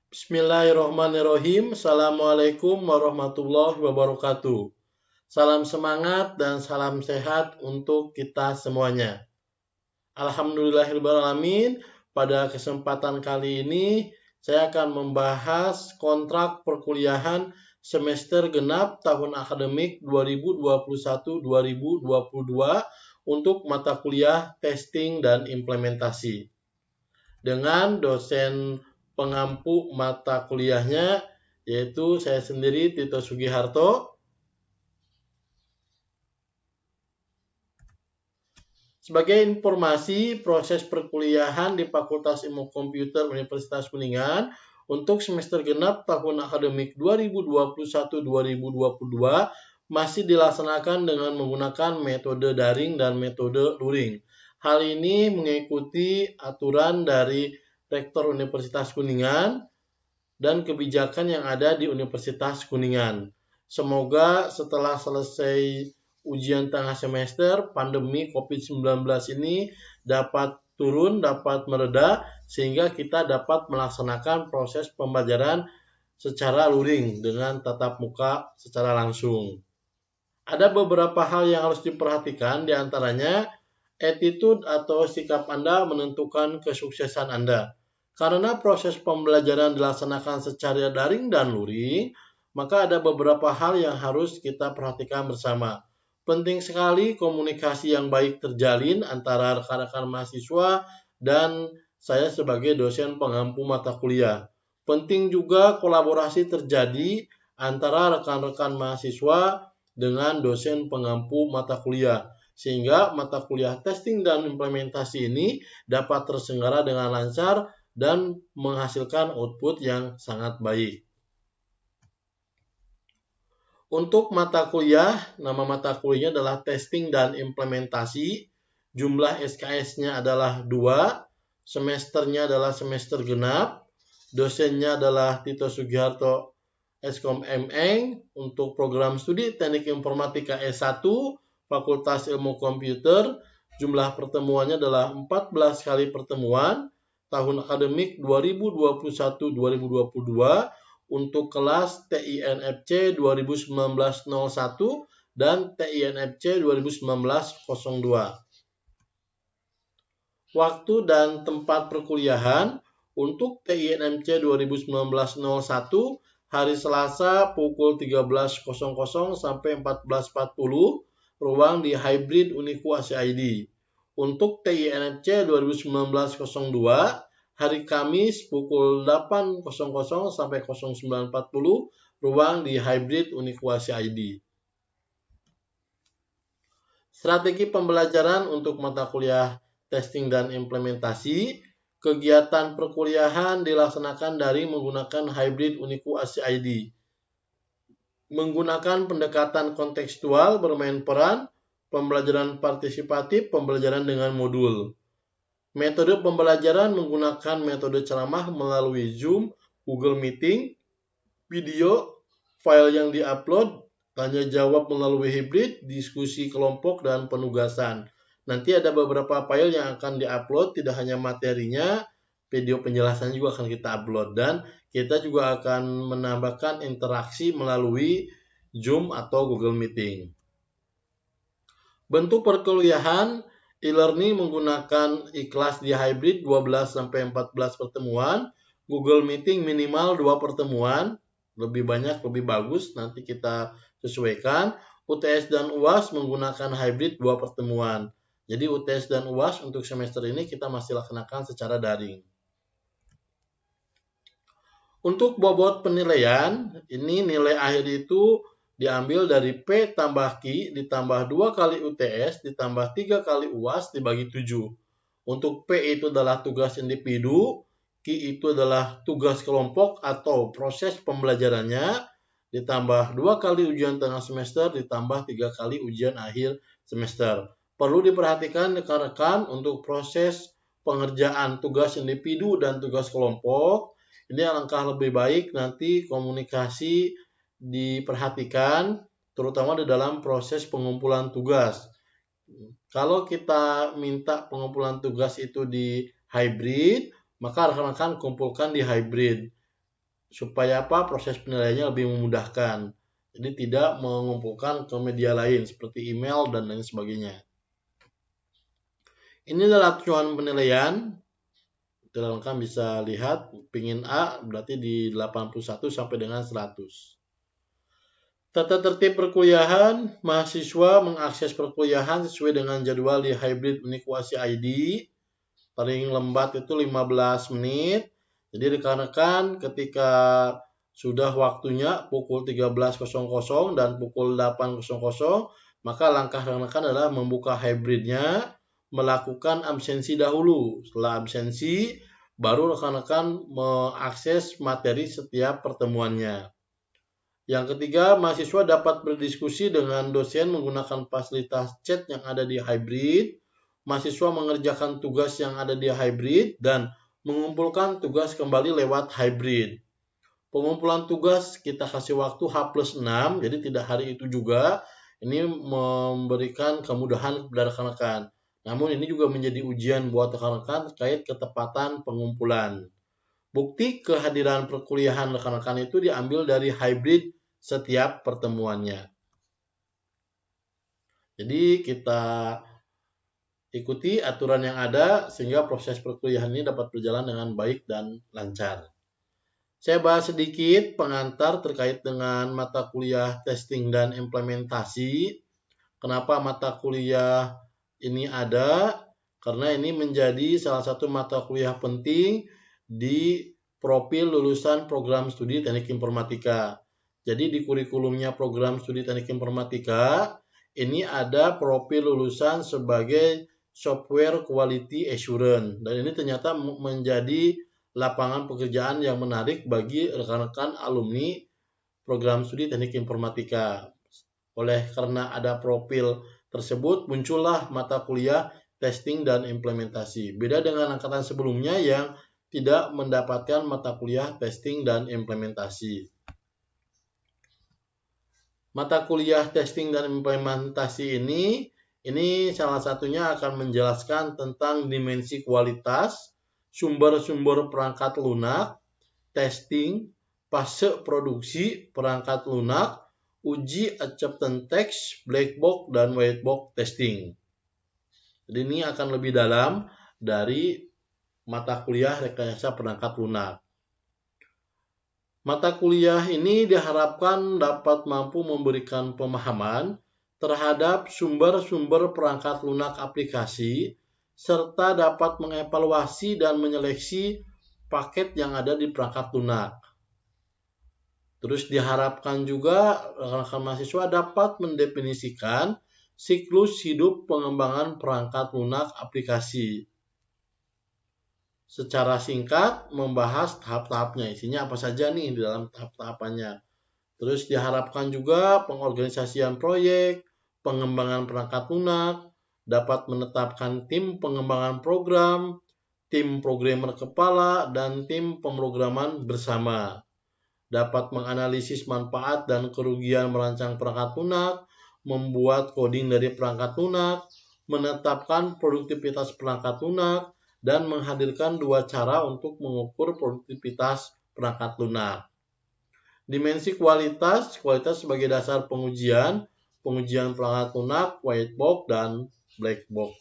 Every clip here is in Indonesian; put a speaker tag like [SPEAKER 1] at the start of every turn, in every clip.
[SPEAKER 1] Bismillahirrahmanirrahim. Assalamualaikum warahmatullahi wabarakatuh. Salam semangat dan salam sehat untuk kita semuanya. Alhamdulillahirrahmanirrahim. Pada kesempatan kali ini, saya akan membahas kontrak perkuliahan semester genap tahun akademik 2021-2022 untuk mata kuliah testing dan implementasi. Dengan dosen pengampu mata kuliahnya, yaitu saya sendiri, Tito Sugiharto. Sebagai informasi, proses perkuliahan di Fakultas Ilmu Komputer Universitas Kuningan untuk semester genap tahun akademik 2021-2022 masih dilaksanakan dengan menggunakan metode daring dan metode luring. Hal ini mengikuti aturan dari Rektor Universitas Kuningan dan kebijakan yang ada di Universitas Kuningan. Semoga setelah selesai ujian tengah semester, pandemi COVID-19 ini dapat turun, dapat mereda, sehingga kita dapat melaksanakan proses pembelajaran secara luring dengan tatap muka secara langsung. Ada beberapa hal yang harus diperhatikan, diantaranya attitude atau sikap Anda menentukan kesuksesan Anda. Karena proses pembelajaran dilaksanakan secara daring dan luring, maka ada beberapa hal yang harus kita perhatikan bersama. Penting sekali komunikasi yang baik terjalin antara rekan-rekan mahasiswa dan saya sebagai dosen pengampu mata kuliah. Penting juga kolaborasi terjadi antara rekan-rekan mahasiswa dengan dosen pengampu mata kuliah, sehingga mata kuliah testing dan implementasi ini dapat terselenggara dengan lancar dan menghasilkan output yang sangat baik. Untuk mata kuliah, nama mata kuliahnya adalah testing dan implementasi. Jumlah SKS-nya adalah 2, semesternya adalah semester genap, dosennya adalah Tito Sugiharto Eskom MN untuk program studi Teknik Informatika S1, Fakultas Ilmu Komputer. Jumlah pertemuannya adalah 14 kali pertemuan tahun akademik 2021-2022 untuk kelas TINFC 2019-01 dan TINFC 2019-02. Waktu dan tempat perkuliahan untuk TINFC 2019-01 hari Selasa pukul 13.00 sampai 14.40, ruang di Hybrid Uniku ACID. Untuk TINFC 2019-02, hari Kamis pukul 8.00 sampai 09.40, ruang di Hybrid Uniku ACID. Strategi pembelajaran untuk mata kuliah testing dan implementasi. Kegiatan perkuliahan dilaksanakan dari menggunakan Hybrid Uniku ACID. Menggunakan pendekatan kontekstual bermain peran, pembelajaran partisipatif, pembelajaran dengan modul. Metode pembelajaran menggunakan metode ceramah melalui Zoom, Google Meeting, video, file yang diupload, tanya jawab melalui hybrid, diskusi kelompok, dan penugasan. Nanti ada beberapa file yang akan diupload, tidak hanya materinya, video penjelasan juga akan kita upload, dan kita juga akan menambahkan interaksi melalui Zoom atau Google Meeting. Bentuk perkuliahan e-learning menggunakan ikhlas di hybrid 12-14 pertemuan, Google Meeting minimal 2 pertemuan, lebih banyak lebih bagus, nanti kita sesuaikan. UTS dan UAS menggunakan hybrid 2 pertemuan. Jadi UTS dan UAS untuk semester ini kita masih laksanakan secara daring. Untuk bobot penilaian, ini nilai akhir itu diambil dari P tambah Q ditambah 2 kali UTS ditambah 3 kali UAS dibagi 7. Untuk P itu adalah tugas individu, Q itu adalah tugas kelompok atau proses pembelajarannya, ditambah 2 kali ujian tengah semester ditambah 3 kali ujian akhir semester. Perlu diperhatikan rekan-rekan untuk proses pengerjaan tugas individu dan tugas kelompok. Ini alangkah lebih baik nanti komunikasi diperhatikan, terutama di dalam proses pengumpulan tugas. Kalau kita minta pengumpulan tugas itu di hybrid, maka rekan-rekan kumpulkan di hybrid. supaya proses penilaiannya lebih memudahkan. Jadi tidak mengumpulkan ke media lain seperti email dan lain sebagainya. Ini adalah acuan penilaian. Teman-teman bisa lihat pingin A berarti di 81 sampai dengan 100. Tata tertib perkuliahan, mahasiswa mengakses perkuliahan sesuai dengan jadwal di hybrid Uniquasi ID. Paling lambat itu 15 menit. Jadi rekan-rekan ketika sudah waktunya pukul 13.00 dan pukul 8.00, maka langkah rekan-rekan adalah membuka hybridnya, melakukan absensi dahulu. Setelah absensi, baru rekan-rekan mengakses materi setiap pertemuannya. Yang ketiga, mahasiswa dapat berdiskusi dengan dosen menggunakan fasilitas chat yang ada di hybrid. Mahasiswa mengerjakan tugas yang ada di hybrid dan mengumpulkan tugas kembali lewat hybrid. Pengumpulan tugas kita kasih waktu H+6, jadi tidak hari itu juga. Ini memberikan kemudahan kepada rekan-rekan. Namun ini juga menjadi ujian buat rekan-rekan terkait ketepatan pengumpulan. Bukti kehadiran perkuliahan rekan-rekan itu diambil dari hybrid setiap pertemuannya. Jadi kita ikuti aturan yang ada sehingga proses perkuliahan ini dapat berjalan dengan baik dan lancar. Saya bahas sedikit pengantar terkait dengan mata kuliah testing dan implementasi. Kenapa mata kuliah ini ada? Karena ini menjadi salah satu mata kuliah penting di profil lulusan program studi teknik informatika. Jadi di kurikulumnya program studi teknik informatika, ini ada profil lulusan sebagai software quality assurance. Dan ini ternyata menjadi lapangan pekerjaan yang menarik bagi rekan-rekan alumni program studi teknik informatika. Oleh karena ada profil tersebut, muncullah mata kuliah testing dan implementasi. Beda dengan angkatan sebelumnya yang tidak mendapatkan mata kuliah testing dan implementasi. Mata kuliah testing dan implementasi ini salah satunya akan menjelaskan tentang dimensi kualitas, sumber-sumber perangkat lunak, testing, fase produksi perangkat lunak, uji acceptance test, black box, dan white box testing. Jadi ini akan lebih dalam dari mata kuliah rekayasa perangkat lunak. Mata kuliah ini diharapkan dapat mampu memberikan pemahaman terhadap sumber-sumber perangkat lunak aplikasi, serta dapat mengevaluasi dan menyeleksi paket yang ada di perangkat lunak. Terus diharapkan juga rekan-rekan mahasiswa dapat mendefinisikan siklus hidup pengembangan perangkat lunak aplikasi. Secara singkat membahas tahap-tahapnya, isinya apa saja nih di dalam tahap-tahapannya. Terus diharapkan juga pengorganisasian proyek, pengembangan perangkat lunak, dapat menetapkan tim pengembangan program, tim programmer kepala, dan tim pemrograman bersama. Dapat menganalisis manfaat dan kerugian merancang perangkat lunak, membuat coding dari perangkat lunak, menetapkan produktivitas perangkat lunak, dan menghadirkan dua cara untuk mengukur produktivitas perangkat lunak. Dimensi kualitas sebagai dasar pengujian perangkat lunak, white box, dan black box.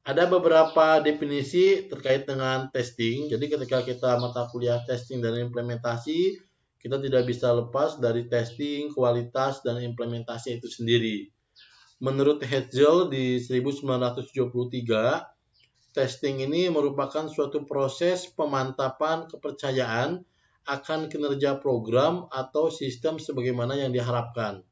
[SPEAKER 1] Ada beberapa definisi terkait dengan testing. Jadi ketika kita mata kuliah testing dan implementasi, kita tidak bisa lepas dari testing, kualitas, dan implementasi itu sendiri. Menurut Hetzel di 1973, testing ini merupakan suatu proses pemantapan kepercayaan akan kinerja program atau sistem sebagaimana yang diharapkan.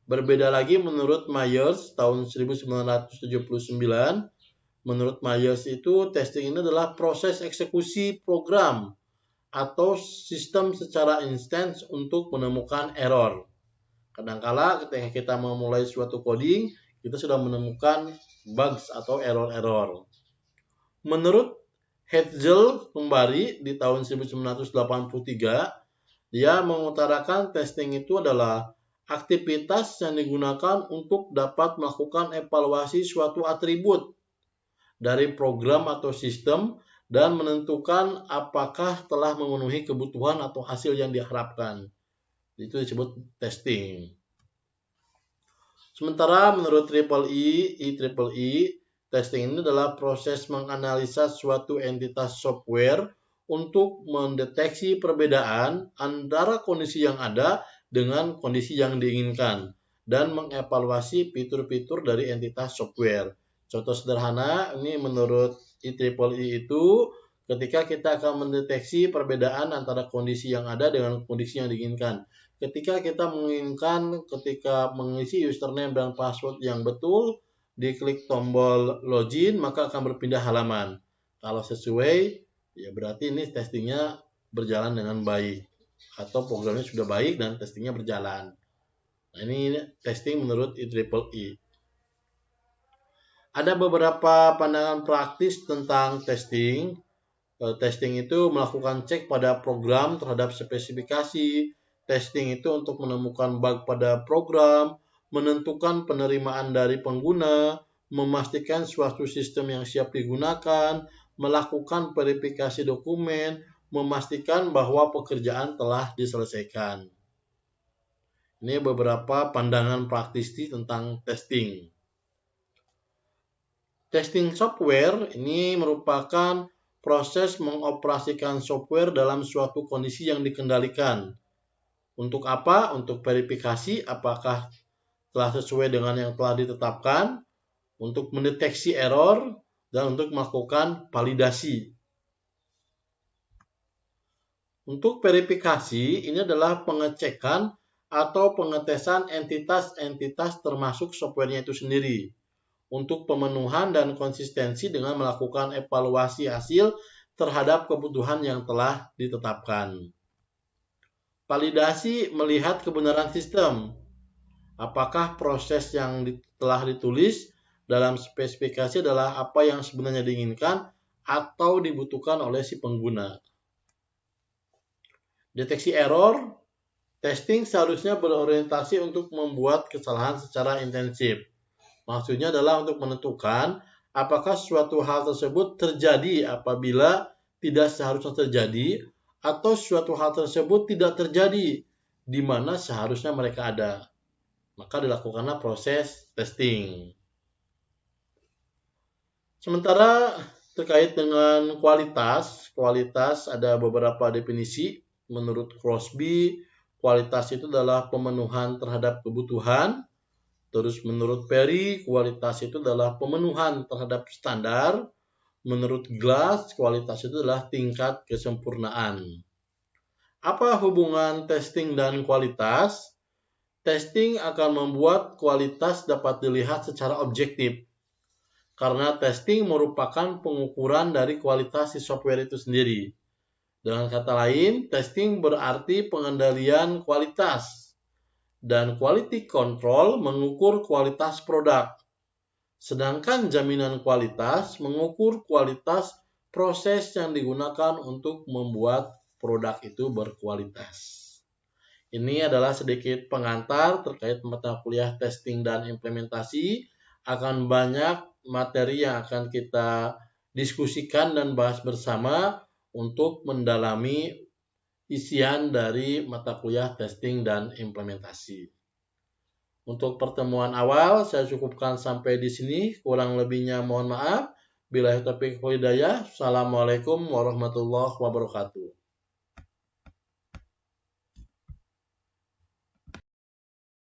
[SPEAKER 1] Berbeda lagi menurut Myers tahun 1979, menurut Myers itu testing ini adalah proses eksekusi program atau sistem secara instan untuk menemukan error. Kadangkala ketika kita memulai suatu coding, kita sudah menemukan bugs atau error-error. Menurut Hetzel kembali di tahun 1983, dia mengutarakan testing itu adalah aktivitas yang digunakan untuk dapat melakukan evaluasi suatu atribut dari program atau sistem dan menentukan apakah telah memenuhi kebutuhan atau hasil yang diharapkan. Itu disebut testing. Sementara menurut IEEE, testing ini adalah proses menganalisa suatu entitas software untuk mendeteksi perbedaan antara kondisi yang ada dengan kondisi yang diinginkan dan mengevaluasi fitur-fitur dari entitas software. Contoh sederhana, ini menurut IEEE itu ketika kita akan mendeteksi perbedaan antara kondisi yang ada dengan kondisi yang diinginkan. Ketika kita menginginkan ketika mengisi username dan password yang betul, diklik tombol login, maka akan berpindah halaman. Kalau sesuai, ya berarti ini testingnya berjalan dengan baik. Atau programnya sudah baik dan testingnya berjalan. Nah, ini testing menurut IEEE. Ada beberapa pandangan praktis tentang testing. Testing itu melakukan cek pada program terhadap spesifikasi. Testing itu untuk menemukan bug pada program, menentukan penerimaan dari pengguna, memastikan suatu sistem yang siap digunakan, melakukan verifikasi dokumen, memastikan bahwa pekerjaan telah diselesaikan. Ini beberapa pandangan praktis tentang testing. Testing software ini merupakan proses mengoperasikan software dalam suatu kondisi yang dikendalikan. Untuk apa? Untuk verifikasi apakah telah sesuai dengan yang telah ditetapkan, untuk mendeteksi error, dan untuk melakukan validasi. Untuk verifikasi, ini adalah pengecekan atau pengetesan entitas-entitas termasuk softwarenya itu sendiri untuk pemenuhan dan konsistensi dengan melakukan evaluasi hasil terhadap kebutuhan yang telah ditetapkan. Validasi melihat kebenaran sistem. Apakah proses yang telah ditulis dalam spesifikasi adalah apa yang sebenarnya diinginkan atau dibutuhkan oleh si pengguna. Deteksi error. Testing seharusnya berorientasi untuk membuat kesalahan secara intensif. Maksudnya adalah untuk menentukan apakah suatu hal tersebut terjadi apabila tidak seharusnya terjadi, atau suatu hal tersebut tidak terjadi di mana seharusnya mereka ada. Maka dilakukanlah proses testing. Sementara terkait dengan kualitas ada beberapa definisi. Menurut Crosby, kualitas itu adalah pemenuhan terhadap kebutuhan. Terus menurut Perry, kualitas itu adalah pemenuhan terhadap standar. Menurut Glass, kualitas itu adalah tingkat kesempurnaan. Apa hubungan testing dan kualitas? Testing akan membuat kualitas dapat dilihat secara objektif. Karena testing merupakan pengukuran dari kualitas si software itu sendiri. Dengan kata lain, testing berarti pengendalian kualitas. Dan quality control mengukur kualitas produk. Sedangkan jaminan kualitas mengukur kualitas proses yang digunakan untuk membuat produk itu berkualitas. Ini adalah sedikit pengantar terkait mata kuliah testing dan implementasi. Akan banyak materi yang akan kita diskusikan dan bahas bersama untuk mendalami isian dari mata kuliah testing dan implementasi. Untuk pertemuan awal, saya cukupkan sampai di sini. Kurang lebihnya mohon maaf. Billahi taufiq wal hidayah. Assalamualaikum warahmatullahi wabarakatuh.